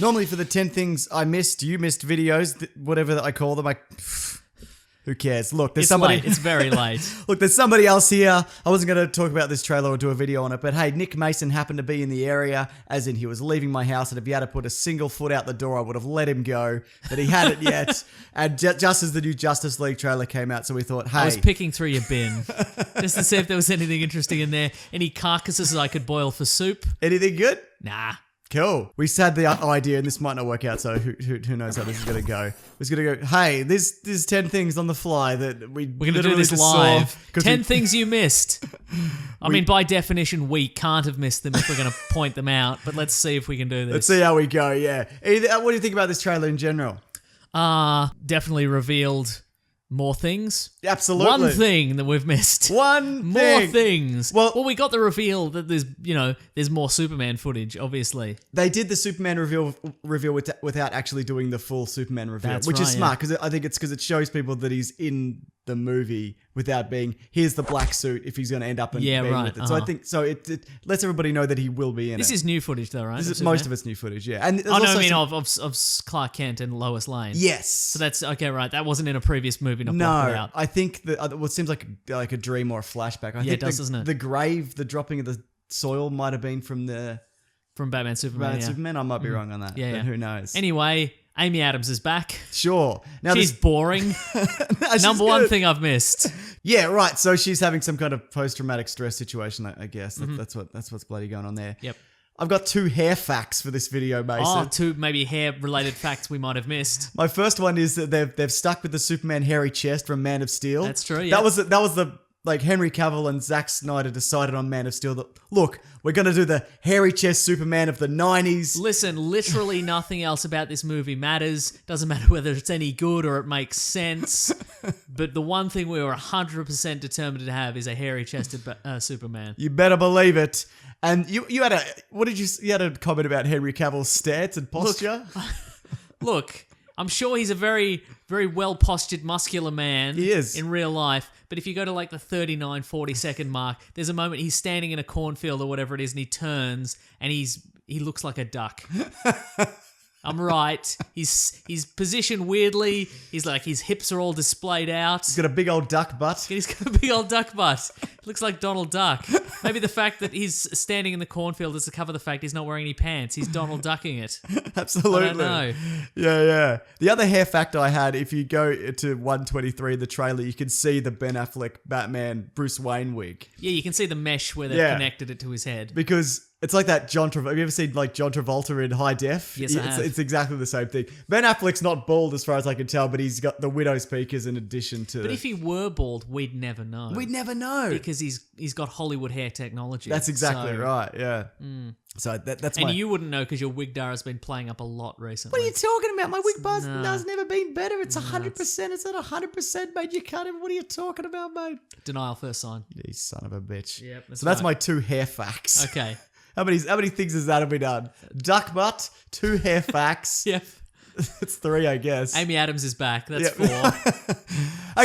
Normally for the 10 things I missed, you missed videos, whatever I call them, who cares? Look, there's somebody. Late. It's very late. Look, there's somebody else here. I wasn't going to talk about this trailer or do a video on it, but hey, Nick Mason happened to be in the area, as in he was leaving my house, and if he had to put a single foot out the door, I would have let him go, but he hadn't yet. And just as the new Justice League trailer came out, so we thought, hey. I was picking through your bin just to see if there was anything interesting in there. Any carcasses I could boil for soup? Anything good? Nah. Cool. We had the idea, and this might not work out, so who knows how this is going to go. It's going to go, hey, there's 10 things on the fly that we're going to do this live. 10 things you missed. I mean, by definition, we can't have missed them if we're going to point them out, but let's see if we can do this. Let's see how we go, yeah. What do you think about this trailer in general? Definitely revealed more things. Absolutely. One thing that we've missed. More things. Well, we got the reveal that there's more Superman footage, obviously. They did the Superman reveal without actually doing the full Superman reveal, which is smart, because I think it's because it shows people that he's in the movie without being, here's the black suit if he's going to end up in being with it. So I think, it lets everybody know that he will be in This is new footage though, right? Most of it's new footage, yeah. And of Clark Kent and Lois Lane. Yes. So that's, okay, right. That wasn't in a previous movie, not blocked out. I think that what seems like a dream or a flashback. I think it does, doesn't it? The grave, the dropping of the soil might have been from Batman Superman. Superman. I might be wrong on that. Yeah, but who knows? Anyway, Amy Adams is back. Sure. Now she's boring. Number one thing I've missed. Yeah, right. So she's having some kind of post-traumatic stress situation, I guess. That's what's bloody going on there. Yep. I've got 2 hair facts for this video, Mason. 2 maybe hair-related facts we might have missed. My first one is that they've stuck with the Superman hairy chest from Man of Steel. That's true. Yeah. That was the Henry Cavill and Zack Snyder decided on Man of Steel that, look, we're going to do the hairy chest Superman of the 90s. Listen, literally nothing else about this movie matters. Doesn't matter whether it's any good or it makes sense. But the one thing we were 100% determined to have is a hairy-chested Superman. You better believe it. And you had a comment about Henry Cavill's stance and posture? Look, I'm sure he's a very, very well-postured, muscular man. He is. In real life. But if you go to like the 39, 40-second mark, there's a moment he's standing in a cornfield or whatever it is, and he turns, and he looks like a duck. I'm right. He's positioned weirdly. He's like, his hips are all displayed out. He's got a big old duck butt. He's got a big old duck butt. Looks like Donald Duck. Maybe the fact that he's standing in the cornfield is to cover the fact he's not wearing any pants. He's Donald Ducking it. Absolutely. I don't know. Yeah. The other hair fact I had, if you go to 123, the trailer, you can see the Ben Affleck Batman Bruce Wayne wig. Yeah, you can see the mesh where they've connected it to his head. Because it's like that John Travolta. Have you ever seen like John Travolta in high def? Yes, I have. It's exactly the same thing. Ben Affleck's not bald as far as I can tell, but he's got the widow speakers in addition to. But if he were bald, we'd never know. We'd never know because he's got Hollywood hair technology. That's exactly right. Yeah. So that's and you wouldn't know because your wig bar has been playing up a lot recently. What are you talking about? My wig bar's never been better. It's 100%. It's at 100%, mate. You can't even. What are you talking about, mate? Denial first sign. You son of a bitch. Yep. That's my 2 hair facts. Okay. How many things has that have been done? Duck butt, 2 hair facts. Yep. It's 3, I guess. Amy Adams is back. That's 4.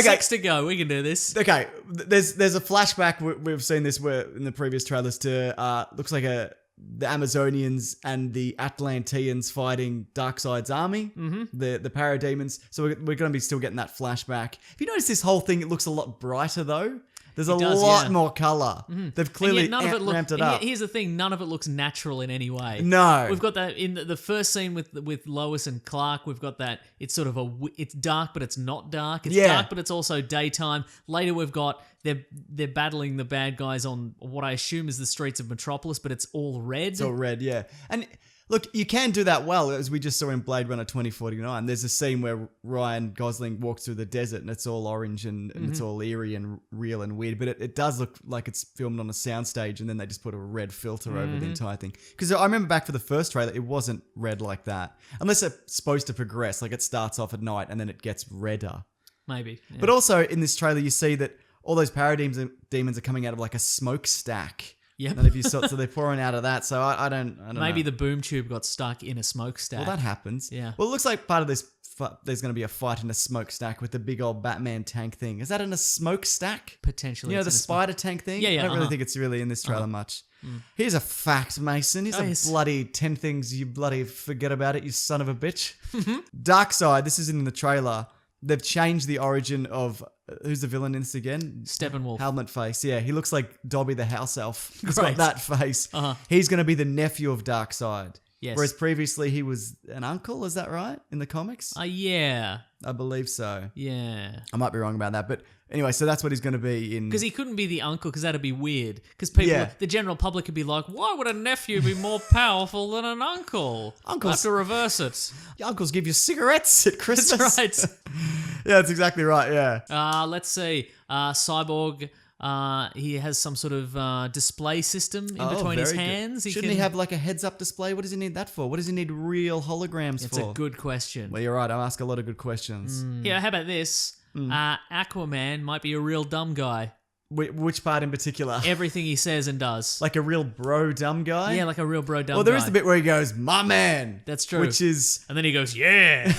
Okay. 6 to go. We can do this. Okay. There's a flashback. We've seen this where in the previous trailers to looks like the Amazonians and the Atlanteans fighting Darkseid's army, the parademons. So we're going to be still getting that flashback. If you notice this whole thing, it looks a lot brighter though. There's a lot more colour. They've clearly ramped it up. Here's the thing, none of it looks natural in any way. No. We've got that in the first scene with Lois and Clark. We've got that, it's sort of it's dark, but it's not dark. It's dark, but it's also daytime. Later we've got, they're battling the bad guys on what I assume is the streets of Metropolis, but it's all red. It's all red, yeah. And look, you can do that well, as we just saw in Blade Runner 2049. There's a scene where Ryan Gosling walks through the desert and it's all orange and it's all eerie and real and weird, but it does look like it's filmed on a soundstage and then they just put a red filter over the entire thing. Because I remember back for the first trailer, it wasn't red like that. Unless it's supposed to progress, like it starts off at night and then it gets redder. Maybe. Yeah. But also in this trailer, you see that all those parademons are coming out of like a smokestack. Yep. And if you saw, so they're pouring out of that. So I don't Maybe know. the boom tube got stuck in a smokestack. Well, that happens. Yeah. Well, it looks like part of this, there's going to be a fight in a smokestack with the big old Batman tank thing. Is that in a smokestack? Potentially. You know, the spider tank thing? Yeah, yeah. I don't really think it's really in this trailer much. Here's a fact, Mason. Here's Nice. a bloody 10 things you bloody forget about it, you son of a bitch. Darkseid, this isn't in the trailer. They've changed the origin of who's the villain in this again? Steppenwolf. Helmet face. Yeah, he looks like Dobby the house elf. He's got Great. that face. He's going to be the nephew of Darkseid. Yes. Whereas previously he was an uncle, is that right? In the comics? Yeah. I believe so. Yeah. I might be wrong about that. But anyway, so that's what he's going to be in. Because he couldn't be the uncle, because that'd be weird. Because people, Yeah. the general public could be like, why would a nephew be more powerful than an uncle? Uncles- I have to reverse it. Your uncles give you cigarettes at Christmas. That's right. Yeah, that's exactly right. Yeah. Let's see. Cyborg, he has some sort of display system in between his very good. hands. Shouldn't he have like a heads-up display? What does he need that for? What does he need real holograms It's for? a good question. Well, you're right. I ask a lot of good questions. Yeah, how about this? Aquaman might be a real dumb guy. Which part in particular? Everything he says and does. Like a real bro dumb guy? Yeah, like a real bro dumb Well, there guy. is the bit where he goes, "My man." That's true. Which is, And then he goes, yeah.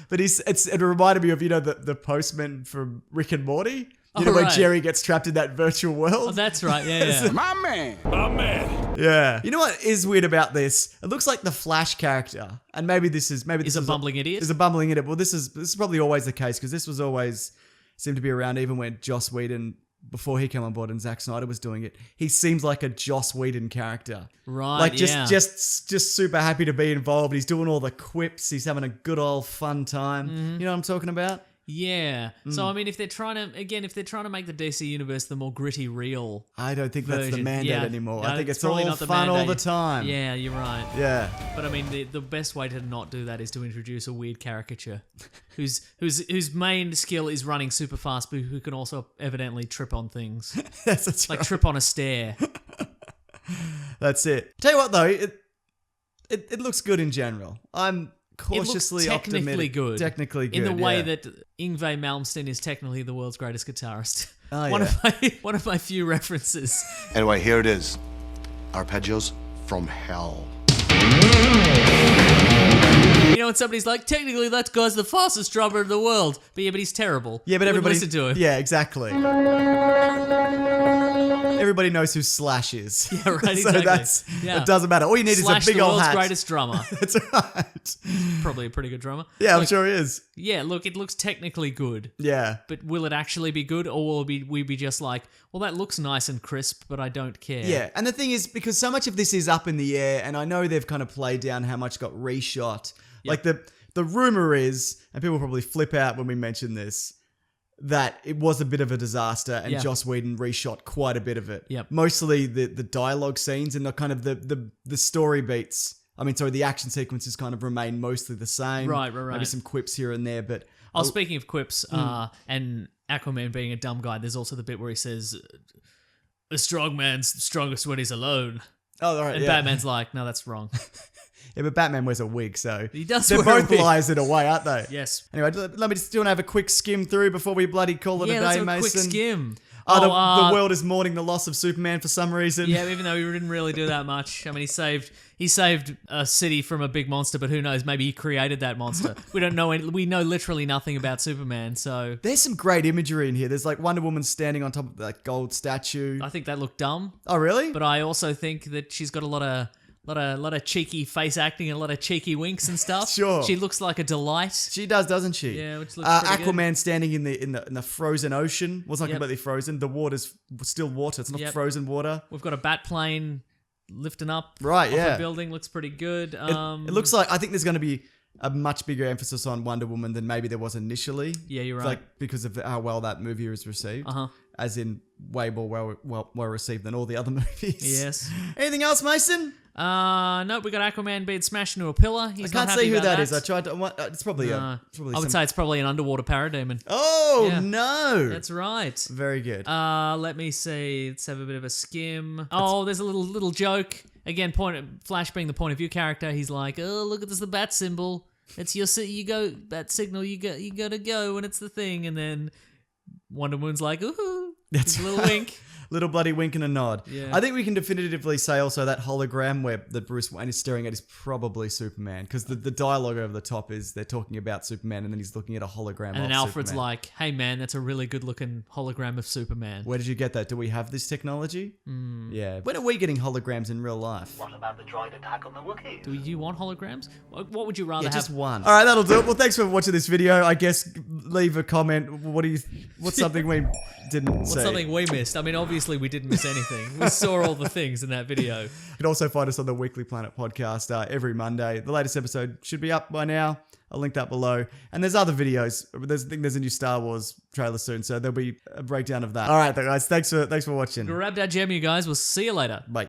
but it reminded me of the postman from Rick and Morty. You know, Oh, where right. Jerry gets trapped in that virtual world. Oh, that's right. Yeah, yeah. My man. Yeah. You know what is weird about this? It looks like the Flash character, and maybe this is a bumbling idiot? Is a bumbling idiot. Well, this is probably always the case because this was always seemed to be around even when Joss Whedon, before he came on board and Zack Snyder was doing it. He seems like a Joss Whedon character. Right, Like yeah. just super happy to be involved. He's doing all the quips. He's having a good old fun time. You know what I'm talking about? Yeah. So I mean, if they're trying to make the DC universe the more gritty, real I don't think that's the version. mandate Yeah. anymore. No, I think it's probably all not the fun all the mandate. time. Yeah, you're right. Yeah. But I mean, the best way to not do that is to introduce a weird caricature, whose main skill is running super fast, but who can also evidently trip on things, That's like right. trip on a stair. That's it. Tell you what though, it looks good in general. I'm cautiously it looks technically optimistic. good. Technically good. In the way yeah. that Yngwie Malmsteen is technically the world's greatest guitarist. Oh, one yeah. one of my few references. Anyway, here it is. Arpeggios from hell. You know, when somebody's like, technically that guy's the fastest drummer in the world, but he's terrible. Yeah, but You wouldn't everybody listen to him. Yeah, exactly. Everybody knows who Slash is. Yeah, right, so exactly. Yeah. it doesn't matter. All you need Slash, is a big the old world's hat. greatest drummer. That's right. Probably a pretty good drummer. Yeah, I'm Like, sure he is. Yeah, look, it looks technically good, Yeah. but will it actually be good, or will we be just like, well, that looks nice and crisp, but I don't care. Yeah, and the thing is, because so much of this is up in the air, and I know they've kind of played down how much got reshot. Like the rumor is, and people probably flip out when we mention this, that it was a bit of a disaster, and Yeah. Joss Whedon reshot quite a bit of it. Yep. Mostly the dialogue scenes and the kind of the story beats. I mean, sorry, the action sequences kind of remain mostly the same. Right. Maybe some quips here and there, but Oh, speaking of quips, Hmm. and Aquaman being a dumb guy, there's also the bit where he says, "A strong man's strongest when he's alone," oh, all right, and yeah. Batman's like, "No, that's wrong." Yeah, but Batman wears a wig, so He does they're wear a both wig. lies in a way, aren't they? Yes. Anyway, let me just do you want to have a quick skim through before we bloody call it Yeah, a let's day, have a Mason. quick skim. Oh, the world is mourning the loss of Superman for some reason. Yeah, even though he didn't really do that much. I mean, he saved a city from a big monster, but who knows? Maybe he created that monster. We don't know. We know literally nothing about Superman, so There's some great imagery in here. There's like Wonder Woman standing on top of that gold statue. I think that looked dumb. Oh, really? But I also think that she's got a lot of cheeky face acting and a lot of cheeky winks and stuff. Sure. She looks like a delight. She does, doesn't she? Yeah, which looks pretty good. Aquaman standing in the frozen ocean. Well, it's not Yep. completely frozen. The water's still water. It's not Yep. frozen water. We've got a bat plane lifting up Right, off yeah. a building. Looks pretty good. It looks like, I think there's going to be a much bigger emphasis on Wonder Woman than maybe there was initially. Yeah, you're It's right. Like because of how well that movie was received. Uh-huh. As in way more well received than all the other movies. Yes. Anything else, Mason? Nope, we got Aquaman being smashed into a pillar. He's I can't not happy see who about that is. I tried to. It's probably I would say it's probably an underwater parademon. Oh Yeah. no! That's right. Very good. Let me see. Let's have a bit of a skim. Oh, there's a little joke. Again, Flash being the point of view character, he's like, "Oh, look at this, the bat symbol. It's your you go bat signal. You gotta go, and it's the thing." And then Wonder Woman's like, "Ooh," That's a little wink. little bloody wink and a nod. Yeah. I think we can definitively say also that hologram that Bruce Wayne is staring at is probably Superman, because the dialogue over the top is they're talking about Superman and then he's looking at a hologram And of then Alfred's Superman. like, hey man, that's a really good looking hologram of Superman. Where did you get that? Do we have this technology? Yeah. When are we getting holograms in real life? What about the droid attack on the Wookiees? Do you want holograms? What would you rather Yeah, have? just one. All right, that'll do it. Well, thanks for watching this video. I guess leave a comment. What's something we didn't say? What's something we missed? I mean, obviously we didn't miss anything. We saw all the things in that video. You can also find us on the Weekly Planet podcast every Monday. The latest episode should be up by now. I'll link that below. And there's other videos. I think there's a new Star Wars trailer soon, so there'll be a breakdown of that. All right, guys. Thanks for watching. Grab that gem, you guys. We'll see you later. Bye.